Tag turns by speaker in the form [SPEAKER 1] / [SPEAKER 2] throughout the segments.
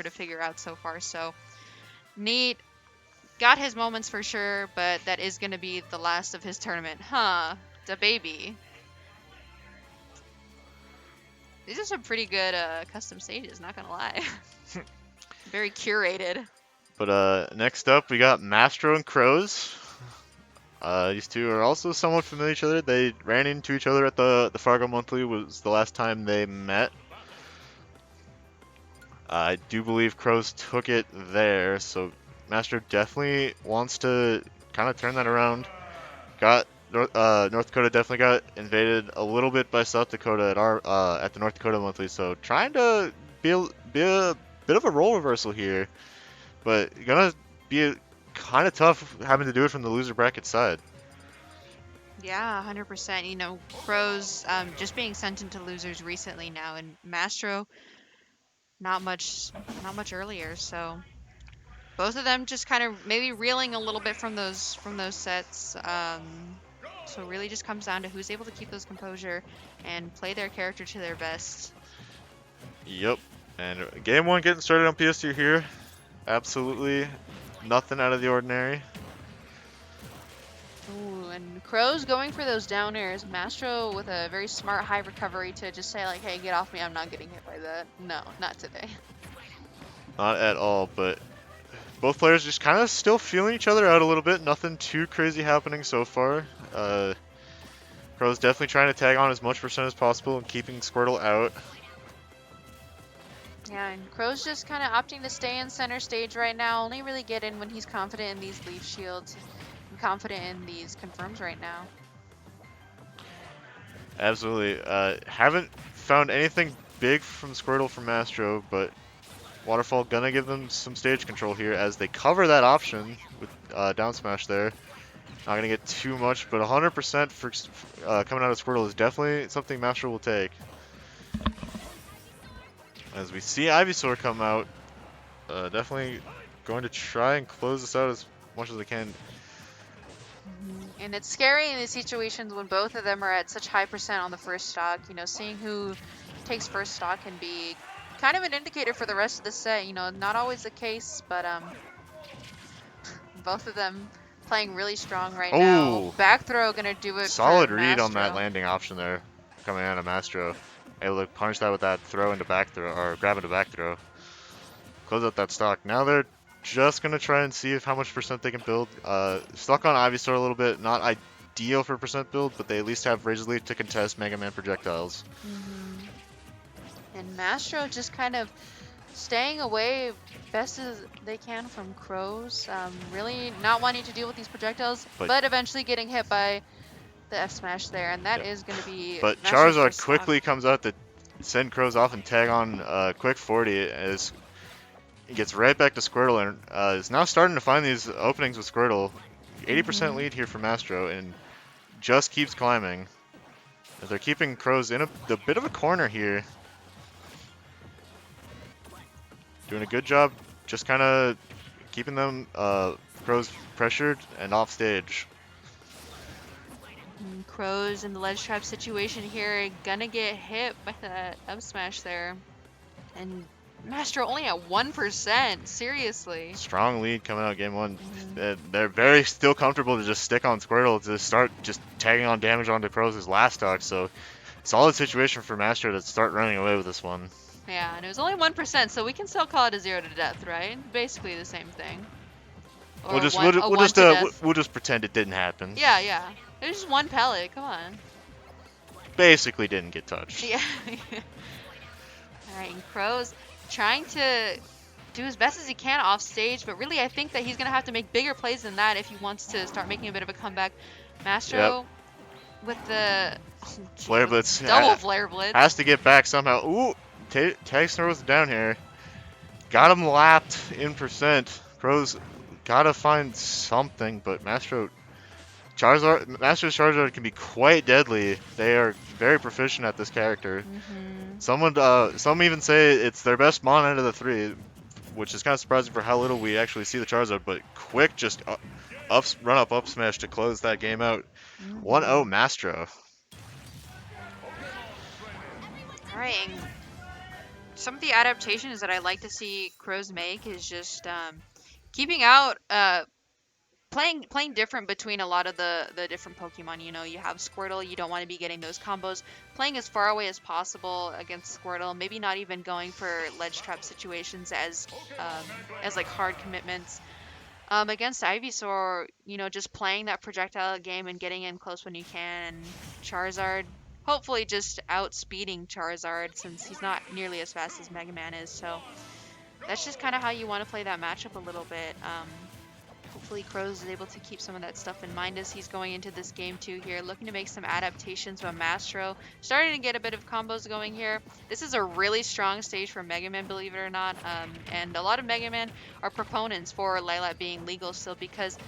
[SPEAKER 1] to figure out so far. So Neat got his moments for sure, but that is going to be the last of his tournament. Huh, the baby. These are some pretty good custom stages, not gonna lie. Very curated.
[SPEAKER 2] But next up, we got Mastro and CrowZ. These two are also somewhat familiar with each other. They ran into each other at the Fargo Monthly, was the last time they met. I do believe CrowZ took it there, so Mastro definitely wants to kind of turn that around. North Dakota definitely got invaded a little bit by South Dakota at the North Dakota Monthly, so trying to be a bit of a role reversal here, but gonna be kind of tough having to do it from the loser bracket side.
[SPEAKER 1] Yeah, 100%. You know, CrowZ just being sent into losers recently now, and Mastro not much earlier. So both of them just kind of maybe reeling a little bit from those sets. So it really just comes down to who's able to keep those composure and play their character to their best.
[SPEAKER 2] Yep, and game one getting started on PS2 here. Absolutely nothing out of the ordinary.
[SPEAKER 1] Ooh, and CrowZ going for those down airs. Mastro with a very smart high recovery to just say like, hey, get off me, I'm not getting hit by that. No, not today.
[SPEAKER 2] Not at all, but both players just kind of still feeling each other out a little bit. Nothing too crazy happening so far. CrowZ definitely trying to tag on as much percent as possible and keeping Squirtle out.
[SPEAKER 1] Yeah, and CrowZ just kind of opting to stay in center stage right now. Only really get in when he's confident in these leaf shields and confident in these confirms right now.
[SPEAKER 2] Absolutely. Haven't found anything big from Squirtle from Mastro, but Waterfall gonna give them some stage control here as they cover that option with down smash there. Not gonna get too much, but 100% for coming out of Squirtle is definitely something Mastro will take. As we see Ivysaur come out, definitely going to try and close this out as much as they can.
[SPEAKER 1] And it's scary in these situations when both of them are at such high percent on the first stock. You know, seeing who takes first stock can be kind of an indicator for the rest of the set. You know, not always the case, but both of them playing really strong right now.
[SPEAKER 2] Oh,
[SPEAKER 1] Back throw gonna do it for
[SPEAKER 2] solid read on that
[SPEAKER 1] Mastro.
[SPEAKER 2] landing option there, coming out of Mastro. Able to punish that with that throw into back throw, or grab into back throw. Close out that stock. Now they're just gonna try and see if how much percent they can build. Stuck on Ivysaur a little bit, not ideal for percent build, but they at least have Razor Leaf to contest Mega Man projectiles.
[SPEAKER 1] And Mastro just kind of staying away best as they can from CrowZ. Really not wanting to deal with these projectiles, but eventually getting hit by the F smash there, and that is going to be.
[SPEAKER 2] But
[SPEAKER 1] Mastro's
[SPEAKER 2] Charizard
[SPEAKER 1] first
[SPEAKER 2] quickly
[SPEAKER 1] stock.
[SPEAKER 2] comes out to send CrowZ off and tag on quick 40 as he gets right back to Squirtle and is now starting to find these openings with Squirtle. 80% lead here for Mastro and just keeps climbing. As they're keeping CrowZ in a bit of a corner here. Doing a good job just kind of keeping them CrowZ pressured and off stage.
[SPEAKER 1] And CrowZ in the ledge trap situation here, gonna get hit by that up smash there. And Mastro only at 1%, seriously.
[SPEAKER 2] Strong lead coming out game one. They're very still comfortable to just stick on Squirtle to start just tagging on damage onto CrowZ's last stock. So solid situation for Mastro to start running away with this one.
[SPEAKER 1] Yeah, and it was only 1%, so we can still call it a 0 to death, right? Basically the same thing. Or
[SPEAKER 2] we'll just pretend it didn't happen.
[SPEAKER 1] Yeah, yeah. It was just one pellet, come on.
[SPEAKER 2] Basically didn't get touched.
[SPEAKER 1] Yeah. Alright, and CrowZ trying to do as best as he can off stage, but really I think that he's going to have to make bigger plays than that if he wants to start making a bit of a comeback. Mastro with the
[SPEAKER 2] Flare Blitz.
[SPEAKER 1] Double Flare Blitz.
[SPEAKER 2] Has to get back somehow. Ooh, tag throws down here. Got him lapped in percent. CrowZ gotta find something, but Mastro's Charizard can be quite deadly. They are very proficient at this character. Some even say it's their best mon out of the three, which is kind of surprising for how little we actually see the Charizard. But quick, just run up smash to close that game out. 1-0 Mastro.
[SPEAKER 1] Alright, some of the adaptations that I like to see CrowZ make is just keeping out playing different between a lot of the different Pokemon. You know, you have Squirtle, you don't want to be getting those combos. Playing as far away as possible against Squirtle, maybe not even going for ledge trap situations as like hard commitments. Against Ivysaur, you know, just playing that projectile game and getting in close when you can. And Charizard, hopefully just outspeeding Charizard since he's not nearly as fast as Mega Man is. So that's just kind of how you want to play that matchup a little bit. Hopefully CrowZ is able to keep some of that stuff in mind as he's going into this game too here, looking to make some adaptations with Mastro. Starting to get a bit of combos going here. This is a really strong stage for Mega Man, believe it or not. And a lot of Mega Man are proponents for Lilat being legal still because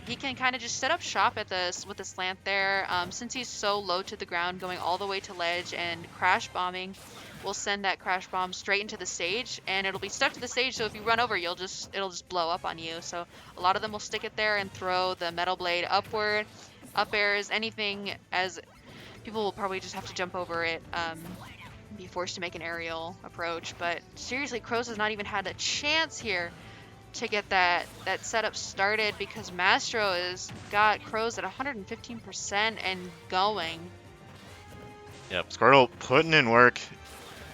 [SPEAKER 1] he can kind of just set up shop at this with the slant there. Since he's so low to the ground, going all the way to ledge and crash bombing will send that crash bomb straight into the stage, and it'll be stuck to the stage. So if you run over, it'll just blow up on you. So a lot of them will stick it there and throw the metal blade upward, up airs, anything. As people will probably just have to jump over it. Be forced to make an aerial approach. But seriously, CrowZ has not even had a chance here to get that setup started because Mastro has got CrowZ at 115% and going.
[SPEAKER 2] Yep, Squirtle putting in work.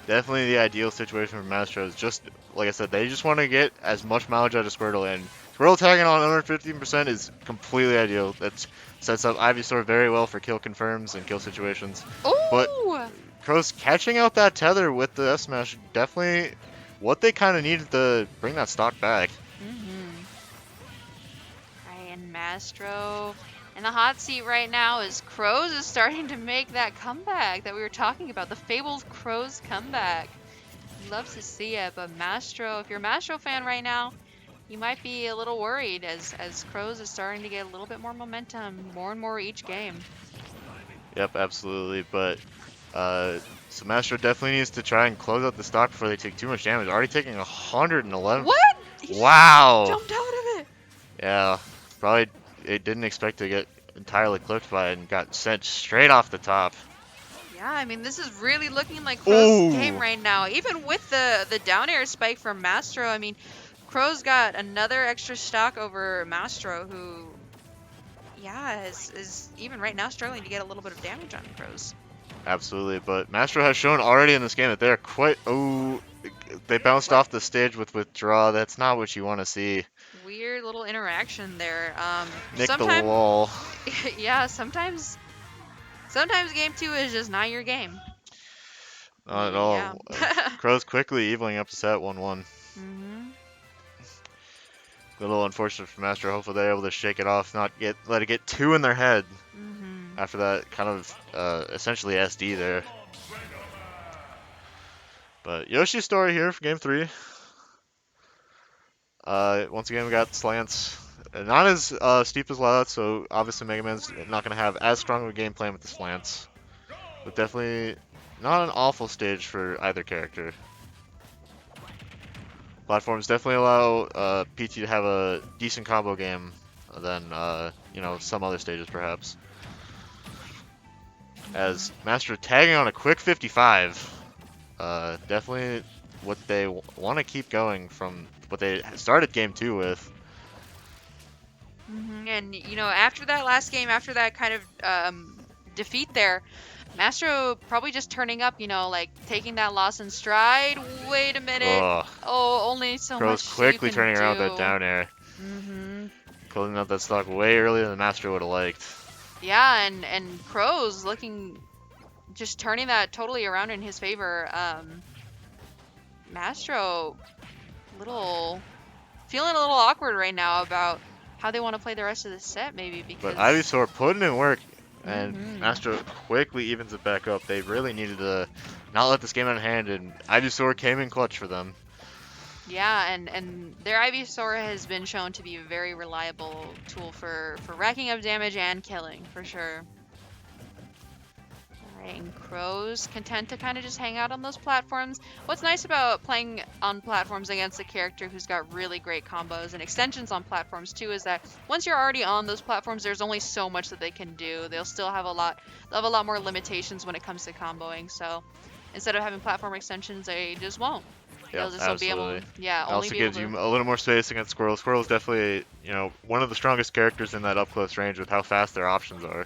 [SPEAKER 2] Definitely the ideal situation for Mastro is just, like I said, they just want to get as much mileage out of Squirtle, and Squirtle tagging on under 15% is completely ideal. That sets up Ivysaur very well for kill confirms and kill situations. But
[SPEAKER 1] Ooh!
[SPEAKER 2] CrowZ catching out that tether with the S-Smash, definitely what they kind of needed to bring that stock back.
[SPEAKER 1] Right, and Mastro in the hot seat right now as CrowZ is starting to make that comeback that we were talking about, the fabled CrowZ comeback. Loves to see it, but Mastro, if you're a Mastro fan right now, you might be a little worried as CrowZ is starting to get a little bit more momentum, more and more each game.
[SPEAKER 2] Yep, absolutely, but so Mastro definitely needs to try and close out the stock before they take too much damage. Already taking 111.
[SPEAKER 1] What? He
[SPEAKER 2] Wow!
[SPEAKER 1] jumped out of it!
[SPEAKER 2] Yeah, probably it didn't expect to get entirely clipped by it and got sent straight off the top.
[SPEAKER 1] Yeah, I mean, this is really looking like CrowZ's game
[SPEAKER 2] Ooh!
[SPEAKER 1] right now. Even with the down air spike from Mastro, I mean, CrowZ got another extra stock over Mastro, who, yeah, is even right now struggling to get a little bit of damage on CrowZ.
[SPEAKER 2] Absolutely, but Mastro has shown already in this game that they're quite... Oh, they bounced
[SPEAKER 1] What?
[SPEAKER 2] off the stage with withdraw. That's not what you want to see.
[SPEAKER 1] Weird little interaction there.
[SPEAKER 2] Nick the
[SPEAKER 1] Sometimes,
[SPEAKER 2] wall.
[SPEAKER 1] yeah, sometimes game 2 is just not your game.
[SPEAKER 2] Not at
[SPEAKER 1] Yeah.
[SPEAKER 2] all. CrowZ quickly evening up the set 1-1.
[SPEAKER 1] Mhm.
[SPEAKER 2] A little unfortunate for Mastro. Hopefully they're able to shake it off, not let it get two in their head.
[SPEAKER 1] Mhm.
[SPEAKER 2] After that kind of essentially SD there. But Yoshi's story here for game 3. Once again we got slants. Not as steep as Lilat, so obviously Mega Man's not going to have as strong of a game plan with the slants. But definitely not an awful stage for either character. Platforms definitely allow PT to have a decent combo game than you know, some other stages perhaps. As Mastro tagging on a quick 55. Definitely what they want to keep going from what they started game 2 with.
[SPEAKER 1] And you know, after that last game, after that kind of defeat there, Mastro probably just turning up, you know, like taking that loss in stride. Wait a minute.
[SPEAKER 2] Ugh.
[SPEAKER 1] Oh, only so
[SPEAKER 2] CrowZ
[SPEAKER 1] much you
[SPEAKER 2] quickly
[SPEAKER 1] can
[SPEAKER 2] turning around that
[SPEAKER 1] do.
[SPEAKER 2] down air.
[SPEAKER 1] Mhm.
[SPEAKER 2] Closing out that stock way earlier than Mastro would have liked.
[SPEAKER 1] Yeah, and CrowZ looking just turning that totally around in his favor. Mastro little feeling a little awkward right now about how they want to play the rest of the set, maybe
[SPEAKER 2] But
[SPEAKER 1] because.
[SPEAKER 2] Ivysaur putting in work, and
[SPEAKER 1] Mhm.
[SPEAKER 2] Mastro quickly evens it back up. They really needed to not let this game out of hand, and Ivysaur came in clutch for them.
[SPEAKER 1] Yeah, and their Ivysaur has been shown to be a very reliable tool for racking up damage and killing, for sure. Alright, and CrowZ content to kind of just hang out on those platforms. What's nice about playing on platforms against a character who's got really great combos and extensions on platforms too is that once you're already on those platforms, there's only so much that they can do. They'll have a lot more limitations when it comes to comboing, so instead of having platform extensions, they just won't.
[SPEAKER 2] Yeah,
[SPEAKER 1] They'll just be able,
[SPEAKER 2] absolutely.
[SPEAKER 1] yeah,
[SPEAKER 2] It
[SPEAKER 1] only
[SPEAKER 2] also
[SPEAKER 1] be able
[SPEAKER 2] gives
[SPEAKER 1] to.
[SPEAKER 2] you a little more space against Squirrel. Squirrel's definitely, one of the strongest characters in that up close range with how fast their options are.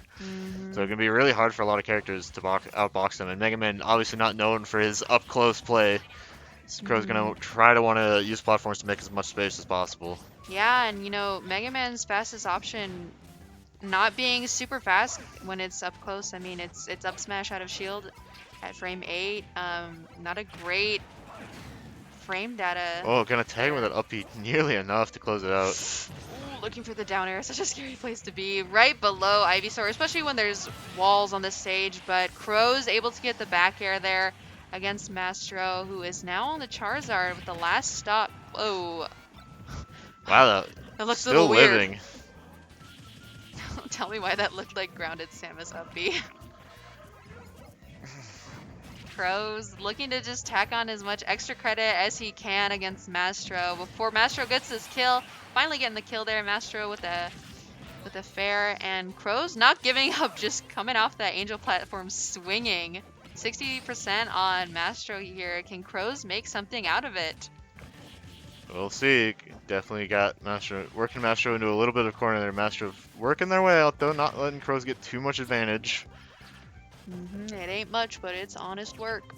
[SPEAKER 2] So it
[SPEAKER 1] Hmm.
[SPEAKER 2] can be really hard for a lot of characters to outbox him. And Mega Man, obviously not known for his up close play. CrowZ
[SPEAKER 1] Hmm.
[SPEAKER 2] gonna try to want to use platforms to make as much space as possible.
[SPEAKER 1] Yeah, and Mega Man's fastest option not being super fast when it's up close. I mean, it's up smash out of shield at frame 8. Not a great frame data
[SPEAKER 2] Oh, gonna tag him with
[SPEAKER 1] there.
[SPEAKER 2] that up B nearly enough to close it out.
[SPEAKER 1] Ooh, looking for the down air. Such a scary place to be. Right below Ivysaur, especially when there's walls on the stage. But CrowZ able to get the back air there against Mastro, who is now on the Charizard with the last stop. Whoa.
[SPEAKER 2] Wow,
[SPEAKER 1] That looks a little
[SPEAKER 2] still
[SPEAKER 1] weird.
[SPEAKER 2] living.
[SPEAKER 1] Tell me why that looked like grounded Samus up B. CrowZ looking to just tack on as much extra credit as he can against Mastro before Mastro gets his kill. Finally getting the kill there, Mastro with a fair, and CrowZ not giving up, just coming off that Angel platform swinging. 60% on Mastro here. Can CrowZ make something out of it?
[SPEAKER 2] We'll see. Definitely got Mastro working Mastro into a little bit of corner there. Mastro working their way out though, not letting CrowZ get too much advantage.
[SPEAKER 1] It ain't much, but it's honest work.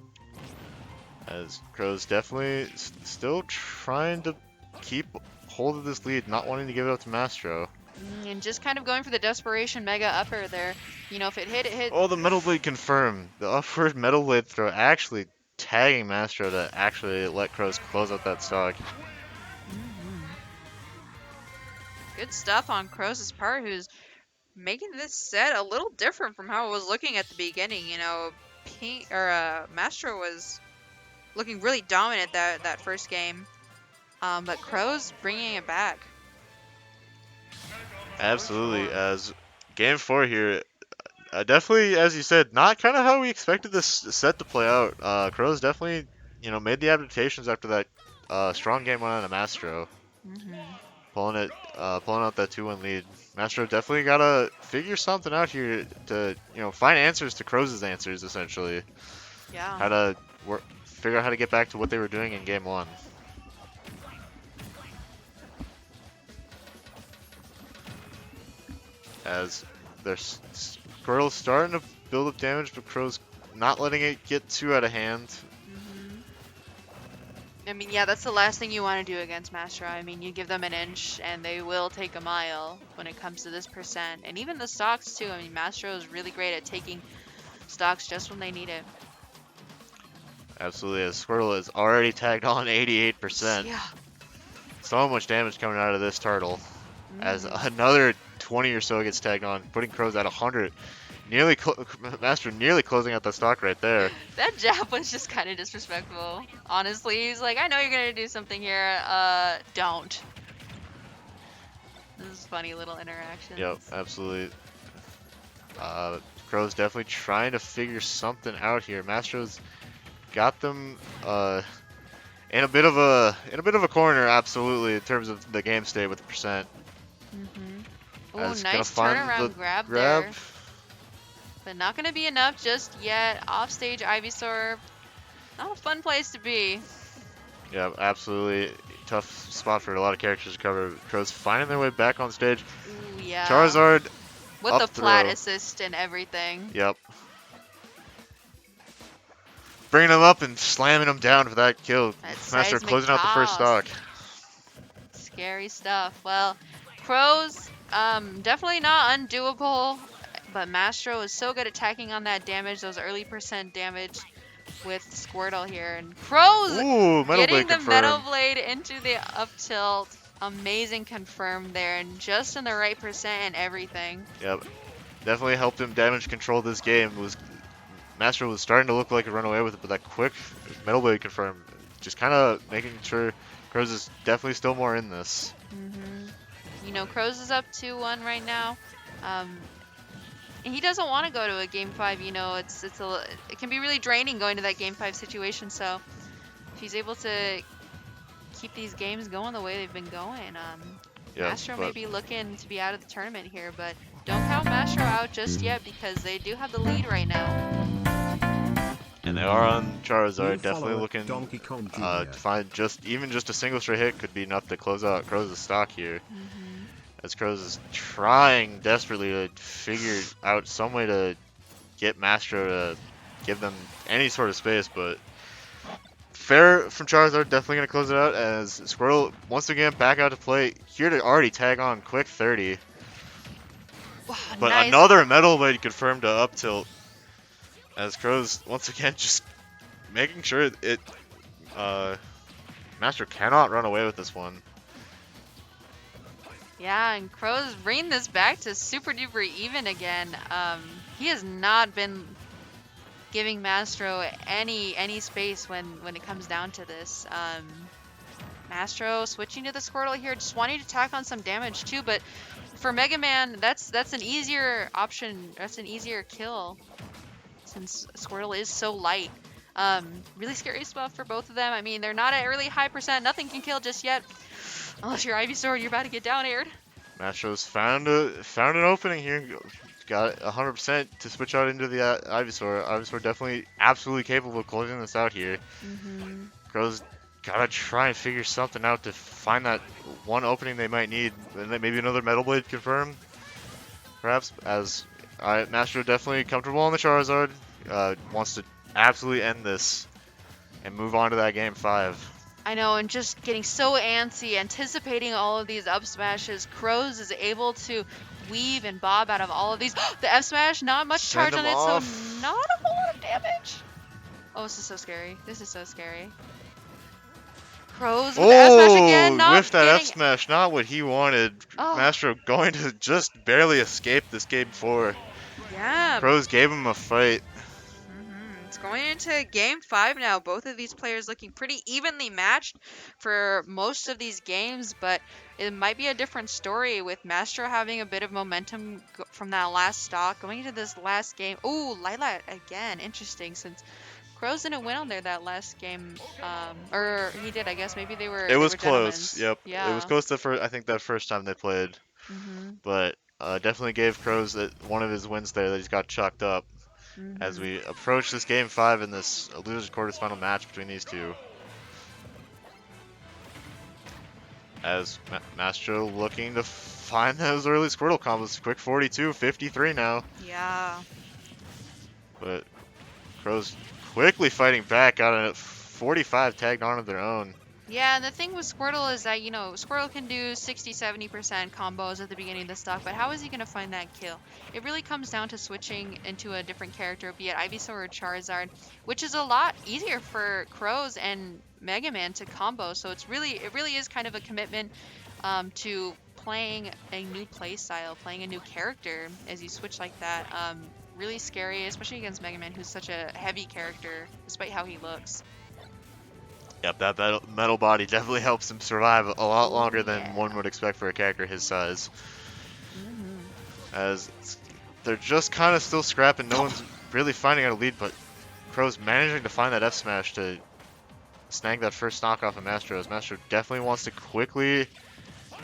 [SPEAKER 2] As CrowZ definitely still trying to keep hold of this lead, not wanting to give it up to Mastro.
[SPEAKER 1] And just kind of going for the desperation mega upper there. If it hit, it hit.
[SPEAKER 2] Oh, the Metal Blade confirmed. The upward Metal Blade throw actually tagging Mastro to actually let CrowZ close out that stock.
[SPEAKER 1] Mhm. Good stuff on CrowZ's part, who's making this set a little different from how it was looking at the beginning. Mastro was looking really dominant that first game, but CrowZ bringing it back. For
[SPEAKER 2] Absolutely.
[SPEAKER 1] sure.
[SPEAKER 2] As game 4 here, definitely, as you said, not kind of how we expected this set to play out. CrowZ definitely, made the adaptations after that strong game one on a Mastro,
[SPEAKER 1] Hmm.
[SPEAKER 2] pulling out that 2-1 lead. Mastro definitely gotta figure something out here to, find answers to CrowZ's answers, essentially.
[SPEAKER 1] Yeah.
[SPEAKER 2] How to figure out how to get back to what they were doing in game 1. As their Squirtle's starting to build up damage, but CrowZ not letting it get too out of hand.
[SPEAKER 1] Hmm. I mean, yeah, that's the last thing you want to do against Mastro. I mean, you give them an inch and they will take a mile when it comes to this percent. And even the stocks, too. I mean, Mastro is really great at taking stocks just when they need it.
[SPEAKER 2] Absolutely, as Squirtle is already tagged on 88%.
[SPEAKER 1] Yeah.
[SPEAKER 2] So much damage coming out of this turtle. As
[SPEAKER 1] Hmm.
[SPEAKER 2] another 20 or so gets tagged on, putting CrowZ at 100. Nearly, Master nearly closing out the stock right there.
[SPEAKER 1] That jab was just kind of disrespectful. Honestly, he's like, I know you're gonna do something here. Don't. This is funny little
[SPEAKER 2] Yep,
[SPEAKER 1] interactions.
[SPEAKER 2] absolutely. CrowZ definitely trying to figure something out here. Mastro's got them in a bit of a corner, absolutely, in terms of the game state with the percent.
[SPEAKER 1] Hmm. Oh,
[SPEAKER 2] As gonna
[SPEAKER 1] nice
[SPEAKER 2] find the
[SPEAKER 1] turnaround grab
[SPEAKER 2] grab.
[SPEAKER 1] there. But not gonna be enough just yet. Offstage Ivysaur. Not a fun place to be.
[SPEAKER 2] Yeah, absolutely tough spot for a lot of characters to cover. CrowZ finding their way back on stage.
[SPEAKER 1] Ooh, yeah.
[SPEAKER 2] Charizard
[SPEAKER 1] With
[SPEAKER 2] up
[SPEAKER 1] the flat
[SPEAKER 2] throw.
[SPEAKER 1] assist and everything.
[SPEAKER 2] Yep. Bringing him up and slamming him down for that kill.
[SPEAKER 1] That
[SPEAKER 2] Master
[SPEAKER 1] seismic
[SPEAKER 2] closing out the first
[SPEAKER 1] toss.
[SPEAKER 2] stock.
[SPEAKER 1] Scary stuff. Well, CrowZ, definitely not undoable, but Mastro is so good at tacking on that damage, those early percent damage with Squirtle here. And CrowZ
[SPEAKER 2] Ooh, Metal
[SPEAKER 1] getting
[SPEAKER 2] Blade
[SPEAKER 1] the Metal
[SPEAKER 2] confirmed.
[SPEAKER 1] Blade into the up tilt. Amazing confirmed there, and just in the right percent and everything.
[SPEAKER 2] Yep. Definitely helped him damage control this game. Master was starting to look like a runaway with it, but that quick Metal Blade confirmed. Just kind of making sure CrowZ is definitely still more in this.
[SPEAKER 1] CrowZ is up 2-1 right now. He doesn't want to go to a game 5. It can be really draining going to that game 5 situation. So if he's able to keep these games going the way they've been going,
[SPEAKER 2] Yeah,
[SPEAKER 1] Mastro may
[SPEAKER 2] but
[SPEAKER 1] be looking to be out of the tournament here, but don't count Mastro out just yet because they do have the lead right now.
[SPEAKER 2] And they are on
[SPEAKER 3] New
[SPEAKER 2] Charizard, definitely
[SPEAKER 3] follower,
[SPEAKER 2] looking
[SPEAKER 3] Donkey Kong
[SPEAKER 2] to
[SPEAKER 3] Jr.
[SPEAKER 2] find even just a single straight hit could be enough to close out CrowZ's stock here. As CrowZ is trying desperately to figure out some way to get Mastro to give them any sort of space, but fair from Charizard, definitely going to close it out as Squirtle once again back out to play here to already tag on quick 30.
[SPEAKER 1] Wow,
[SPEAKER 2] But
[SPEAKER 1] nice.
[SPEAKER 2] another Metal Blade confirmed to up tilt as CrowZ once again just making sure Mastro cannot run away with this one.
[SPEAKER 1] Yeah, and CrowZ bringing this back to super duper even again. He has not been giving Mastro any space when it comes down to this. Mastro switching to the Squirtle here, just wanting to tack on some damage too, but for Mega Man, that's an easier option. That's an easier kill since Squirtle is so light. Really scary spot for both of them. I mean, they're not at really high percent. Nothing can kill just yet. Unless you're Ivysaur, you're about to get down aired.
[SPEAKER 2] Mastro's found an opening here. Got 100% to switch out into the Ivysaur. Ivysaur definitely absolutely capable of closing this out here. CrowZ gotta try and figure something out to find that one opening they might need, and then maybe another Metal Blade confirm, perhaps. As Mastro definitely comfortable on the Charizard, wants to absolutely end this and move on to that game 5.
[SPEAKER 1] I know, and just getting so antsy, anticipating all of these up smashes. CrowZ is able to weave and bob out of all of these. The F smash, not much
[SPEAKER 2] Send
[SPEAKER 1] charge on
[SPEAKER 2] him
[SPEAKER 1] it,
[SPEAKER 2] off.
[SPEAKER 1] so not a whole lot of damage. Oh, this is so scary. This is so scary. CrowZ with the F smash again, not
[SPEAKER 2] Whiffed that F
[SPEAKER 1] getting.
[SPEAKER 2] smash, not what he wanted.
[SPEAKER 1] Oh,
[SPEAKER 2] Mastro going to just barely escape this game 4.
[SPEAKER 1] yeah.
[SPEAKER 2] CrowZ gave him a fight.
[SPEAKER 1] It's going into game 5 now. Both of these players looking pretty evenly matched for most of these games, but it might be a different story with Mastro having a bit of momentum from that last stock going into this last game. Ooh, Lilat again. Interesting, since CrowZ didn't win on there that last game. Or he did, I guess. Maybe they were
[SPEAKER 2] It was close.
[SPEAKER 1] gentlemen's.
[SPEAKER 2] Yep, it was
[SPEAKER 1] Yeah.
[SPEAKER 2] close I think that first time they played,
[SPEAKER 1] Mhm.
[SPEAKER 2] but definitely gave CrowZ one of his wins there that he's got chalked up as
[SPEAKER 1] Mhm.
[SPEAKER 2] we approach this game 5 in this losers quarters final match between these two. As Mastro looking to find those early Squirtle combos. Quick 42, 53 now.
[SPEAKER 1] Yeah.
[SPEAKER 2] But CrowZ quickly fighting back, got a 45 tagged on of their own.
[SPEAKER 1] Yeah, and the thing with Squirtle is that, Squirtle can do 60-70% combos at the beginning of the stock, but how is he going to find that kill? It really comes down to switching into a different character, be it Ivysaur or Charizard, which is a lot easier for CrowZ and Mega Man to combo, so it really is kind of a commitment to playing a new play style, playing a new character as you switch like that. Really scary, especially against Mega Man, who's such a heavy character, despite how he looks.
[SPEAKER 2] Yep, that metal body definitely helps him survive a lot
[SPEAKER 1] Oh,
[SPEAKER 2] longer than
[SPEAKER 1] yeah.
[SPEAKER 2] one would expect for a character his size.
[SPEAKER 1] Mhm.
[SPEAKER 2] As they're just kind of still scrapping, no one's really finding out a lead, but CrowZ managing to find that F smash to snag that first stock off of Mastro. As Mastro definitely wants to quickly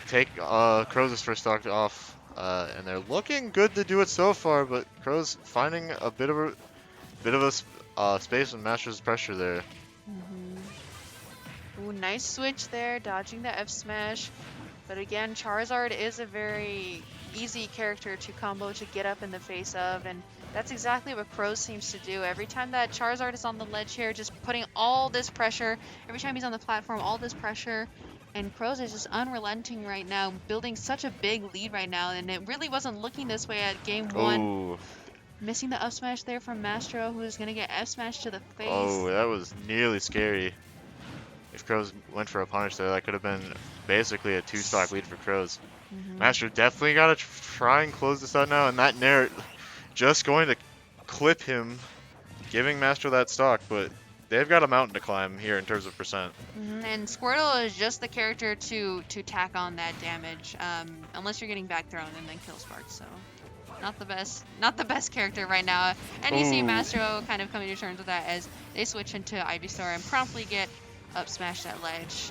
[SPEAKER 2] take CrowZ's first stock off, and they're looking good to do it so far, but CrowZ finding a bit of a space with Mastro's pressure there.
[SPEAKER 1] Ooh, nice switch there, dodging the F smash. But again, Charizard is a very easy character to combo to get up in the face of, and that's exactly what CrowZ seems to do. Every time that Charizard is on the ledge here, just putting all this pressure, every time he's on the platform, all this pressure, and CrowZ is just unrelenting right now, building such a big lead right now, and it really wasn't looking this way at game 1.
[SPEAKER 2] Oh,
[SPEAKER 1] Missing the up smash there from Mastro, who is going to get F smashed to the face.
[SPEAKER 2] oh, that was nearly scary. If CrowZ went for a punish there, that could have been basically a 2-stock lead for CrowZ. Mastro definitely got to try and close this out now, and that Nair just going to clip him, giving Mastro that stock, but they've got a mountain to climb here in terms of percent.
[SPEAKER 1] And Squirtle is just the character to tack on that damage, unless you're getting back thrown and then kill Spark. So not the best character right now. And you see Mastro kind of coming to terms with that as they switch into Ivysaur and promptly get up smash that ledge.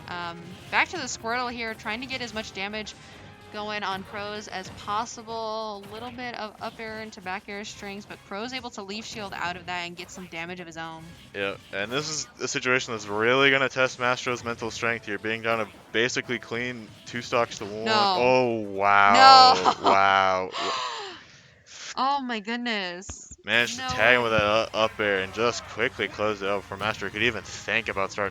[SPEAKER 1] Back to the Squirtle here, trying to get as much damage going on CrowZ as possible. A little bit of up air into back air strings, but CrowZ able to leaf shield out of that and get some damage of his own.
[SPEAKER 2] Yeah, and this is a situation that's really gonna test Mastro's mental strength here, being down to basically clean 2 stocks to 1.
[SPEAKER 1] No.
[SPEAKER 2] Oh
[SPEAKER 1] No.
[SPEAKER 2] wow, wow.
[SPEAKER 1] Oh my goodness.
[SPEAKER 2] Managed to
[SPEAKER 1] No
[SPEAKER 2] tag him with
[SPEAKER 1] way.
[SPEAKER 2] that up air and just quickly close it out before Mastro could even think about starting